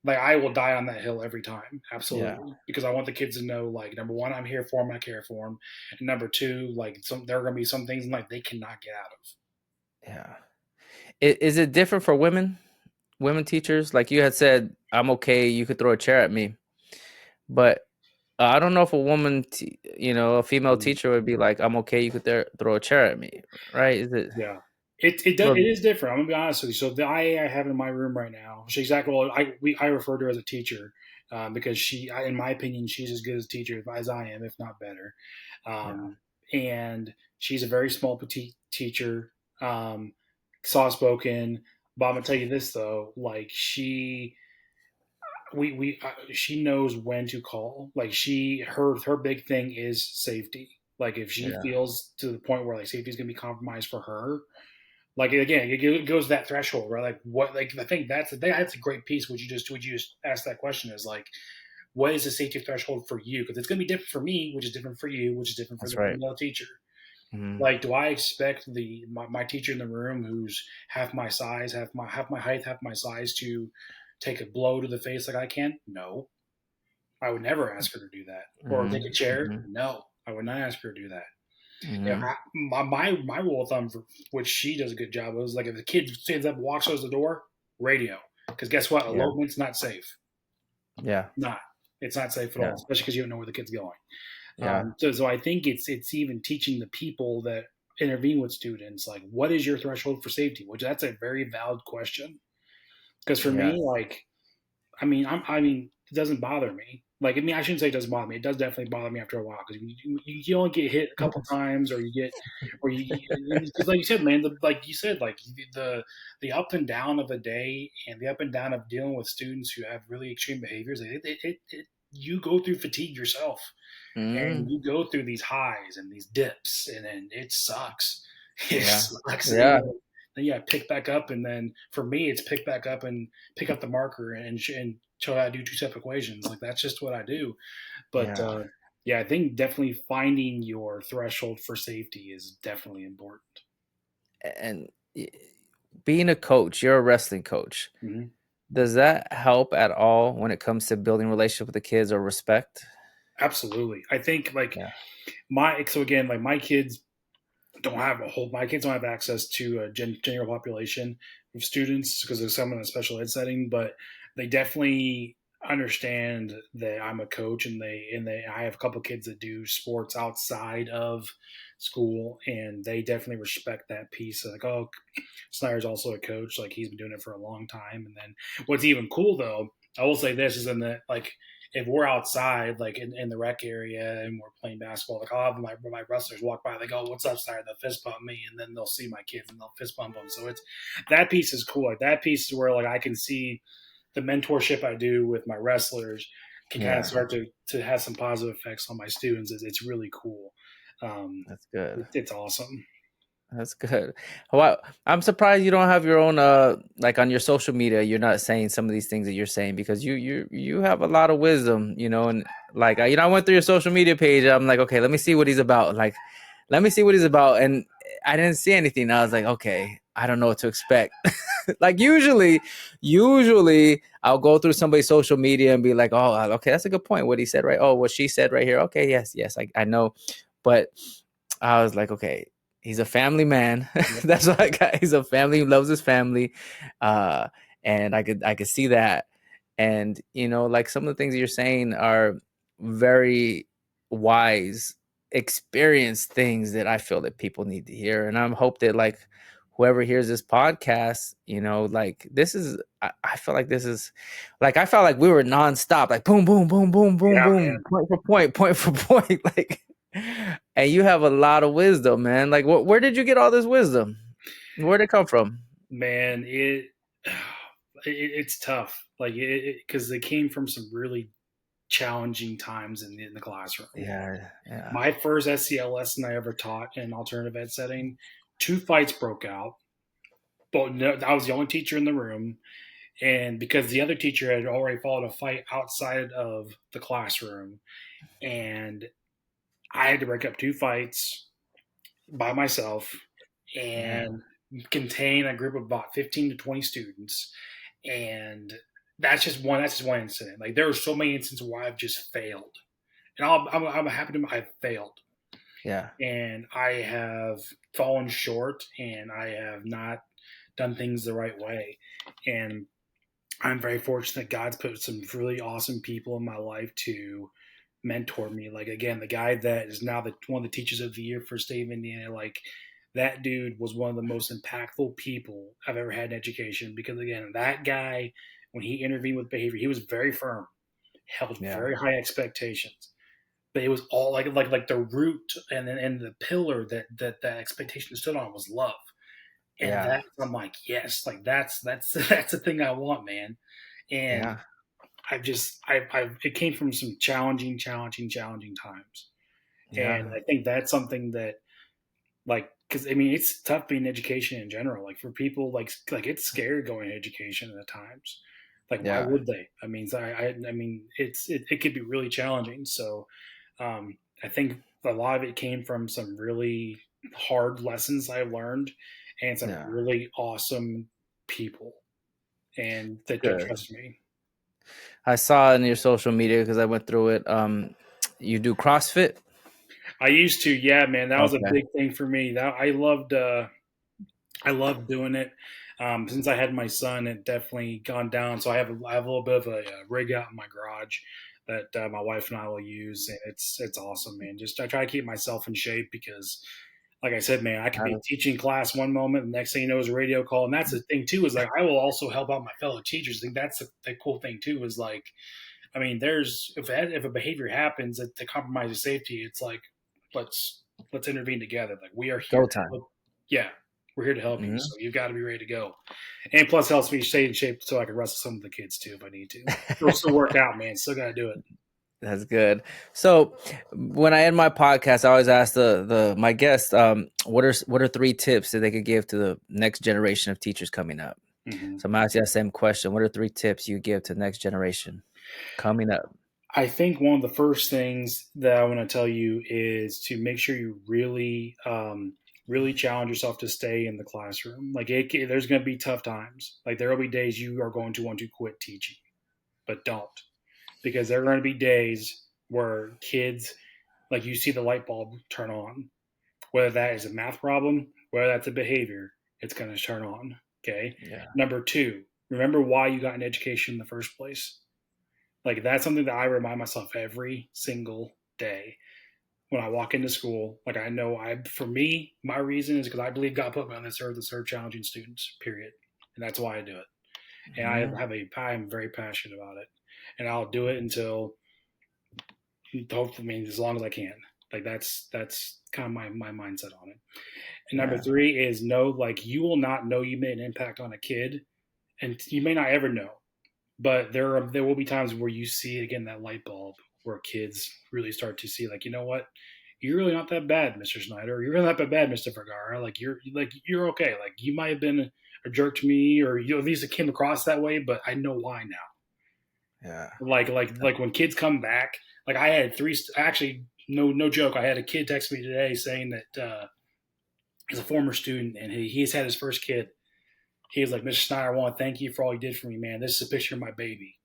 Like, I will die on that hill every time, absolutely, because I want the kids to know, like, number one, I'm here for them, I care for them, and number two, like, there are going to be some things like they cannot get out of.
Yeah. Is it different for women teachers? Like you had said, I'm okay. You could throw a chair at me, but I don't know if a woman, a female teacher would be like, I'm okay. You could throw a chair at me, right? Is it?
Yeah. It is different. I'm gonna be honest with you. So the IA I have in my room right now, she's exactly well. I refer to her as a teacher because in my opinion, she's as good as a teacher as I am, if not better. And she's a very small petite teacher, soft spoken. But I'm gonna tell you this though, like she knows when to call. Like her big thing is safety. Like if she feels to the point where like safety is gonna be compromised for her. Like, again, it goes that threshold, right? Like, what? Like, I think that's a great piece. Would you just ask that question? Is like, what is the safety threshold for you? Because it's going to be different for me, which is different for you, which is different for the female teacher. Mm-hmm. Like, do I expect my teacher in the room who's half my size, half my height, half my size to take a blow to the face like I can? No, I would never ask her to do that. Or take a chair? No, I would not ask her to do that. Mm-hmm. My rule of thumb, for which she does a good job, was like if the kid stands up and walks towards the door, radio. Because guess what? Elopement's not safe.
Yeah.
It's not safe at all, especially because you don't know where the kid's going.
Yeah.
So I think it's even teaching the people that intervene with students, like, what is your threshold for safety? Which that's a very valid question. Because for me, like, I mean, it doesn't bother me. Like, I mean, I shouldn't say it doesn't bother me. It does definitely bother me after a while because you only get hit a couple times, or because like you said, man, the up and down of a day and the up and down of dealing with students who have really extreme behaviors, you go through fatigue yourself, and you go through these highs and these dips, and then it sucks. It sucks.
Yeah.
Then you pick back up, and then for me, it's pick back up and pick up the marker and show how to do two-step equations. Like, that's just what I do. But I think definitely finding your threshold for safety is definitely important.
And being a coach, you're a wrestling coach. Mm-hmm. Does that help at all when it comes to building relationship with the kids or respect?
Absolutely. I think my kids don't have access to a general population of students because there's some in a special ed setting, but they definitely understand that I'm a coach, and I have a couple of kids that do sports outside of school, and they definitely respect that piece. Like, oh, Snyder's also a coach. Like, he's been doing it for a long time. And then what's even cool though, I will say this, is in the, like, if we're outside, like in the rec area and we're playing basketball, like, I'll have my wrestlers walk by, they go, "What's up, Snyder?" They'll fist bump me, and then they'll see my kids and they'll fist bump them. So that piece is cool. Like, that piece is where, like, I can see the mentorship I do with my wrestlers can kind of start to have some positive effects on my students. It's really cool.
That's good.
It's awesome.
That's good. Well, I'm surprised you don't have your own like on your social media. You're not saying some of these things that you're saying because you have a lot of wisdom, you know. And like I went through your social media page. I'm like, okay, let me see what he's about. Like, let me see what he's about. And I didn't see anything. I was like, okay, I don't know what to expect. Like usually I'll go through somebody's social media and be like, oh, okay, that's a good point. What he said, right? Oh, what she said right here. Okay, yes, I know. But I was like, okay, he's a family man. That's what I got. He's a family who loves his family. Uh, and I could see that. And you know, like some of the things you're saying are very wise, experienced things that I feel that people need to hear. And I'm hope that like whoever hears this podcast, you know, like this is I feel like this is like I felt like we were nonstop, like boom, boom, boom, boom, boom,
Yeah,
boom, point for point, point for point. Like and you have a lot of wisdom, man. Like where did you get all this wisdom? Where'd it come from?
man, it's tough. Like because it came from some really challenging times in the classroom.
Yeah.
My first SEL lesson I ever taught in an alternative ed setting, two fights broke out. But no, I was the only teacher in the room, and because the other teacher had already fought a fight outside of the classroom, and I had to break up two fights by myself
Yeah.
and contain a group of about 15 to 20 students. And that's just one incident. Like there are so many instances where I've just failed, and I'm happy to I've failed,
Yeah.
and I have fallen short, and I have not done things the right way. And I'm very fortunate God's put some really awesome people in my life to mentor me. Like again, the guy that is now one of the teachers of the year for state of Indiana, like that dude was one of the most impactful people I've ever had in education. Because again, that guy, when he intervened with behavior, he was very firm, held
Yeah.
very high expectations. But it was all like the root and the pillar that expectation stood on was love. And
Yeah.
that I'm like, yes, like that's that's the thing I want, man. And
Yeah.
I it came from some challenging times. And
Yeah.
I think that's something that like because I mean it's tough being in education in general. Like for people like it's scary going to education at times. Like why
Yeah.
would they? I mean I mean it could be really challenging. So I think a lot of it came from some really hard lessons I learned and some
Yeah.
really awesome people and that
Good.
trust me.
I saw in your social media because I went through it. You do CrossFit?
I used to, yeah, man. That was a
Okay.
big thing for me. That I loved doing it. Since I had my son, it definitely gone down. So I have a little bit of a rig out in my garage that my wife and I will use, and it's awesome, man. Just I try to keep myself in shape because, like I said, man, I could be teaching class one moment, the next thing you know is a radio call, and that's the thing too is like I will also help out my fellow teachers. I think that's the cool thing too is like I mean, there's if a behavior happens that compromises safety, it's like let's let's intervene together. Like we are here
Go
to
time.
help. Yeah, we're here to help you.
Mhm.
So you've got to be ready to go. And plus, helps me stay in shape so I can wrestle some of the kids too if I need to. It'll still work out, man. Still got to do it.
That's good. So when I end my podcast, I always ask the my guests, what are three tips that they could give to the next generation of teachers coming up?
Hmm.
So I'm asking that same question. What are three tips you give to the next generation coming up?
I think one of the first things that I want to tell you is to make sure you really challenge yourself to stay in the classroom. Like there's going to be tough times. Like there will be days you are going to want to quit teaching, but don't because there are going to be days where kids like you see the light bulb turn on, whether that is a math problem, whether that's a behavior, it's going to turn on. Okay.
Yeah.
Number two, remember why you got an education in the first place. Like that's something that I remind myself every single day when I walk into school. Like I know for me, my reason is because I believe God put me on this earth to serve challenging students, period. And that's why I do it. And
Mhm.
I am very passionate about it. And I'll do it until hopefully, I mean, as long as I can. Like that's kind of my mindset on it. And number
Yeah.
three is know like you will not know you made an impact on a kid, and you may not ever know. But there will be times where you see again that light bulb where kids really start to see like you know what you're really not that bad, Mr. Snyder. Or, you're really not that bad, Mr. Vergara. You're okay. Like, you might have been a jerk to me, or you at least it came across that way, but I know why now.
Yeah.
Like when kids come back, like I had three. Actually, no joke. I had a kid text me today saying that he's a former student and he's had his first kid. He was like, Mr. Snyder, I want to thank you for all you did for me, man. This is a picture of my baby.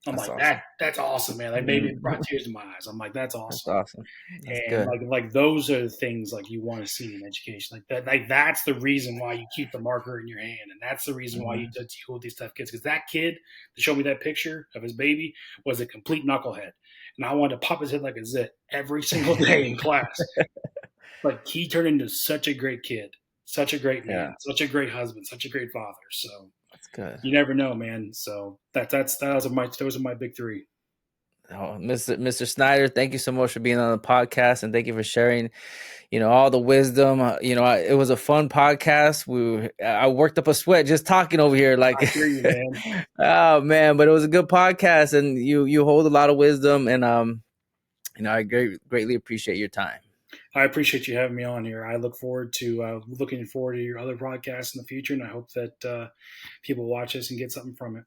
I'm
That's
like,
awesome.
that's awesome, man. Like, maybe it brought tears to my eyes. I'm like, that's
That's
awesome.
awesome. That's
And
good.
like those are the things like you want to see in education. Like that's the reason why you keep the marker in your hand, and that's the reason why you deal with these tough kids. Because that kid that showed me that picture of his baby was a complete knucklehead, and I wanted to pop his head like a zit every single day in class. But he turned into such a great kid, such a great man,
Yeah,
such a great husband, such a great father. So
that's good.
you never know, man. So those are my big three.
Oh, Mr. Snyder, thank you so much for being on the podcast, and thank you for sharing, all the wisdom. It was a fun podcast. I worked up a sweat just talking over here, like,
I hear you, man.
oh man, but it was a good podcast, and you hold a lot of wisdom, and I greatly appreciate your time.
I appreciate you having me on here. I look forward to looking forward to your other podcasts in the future, and I hope that people watch this and get something from it.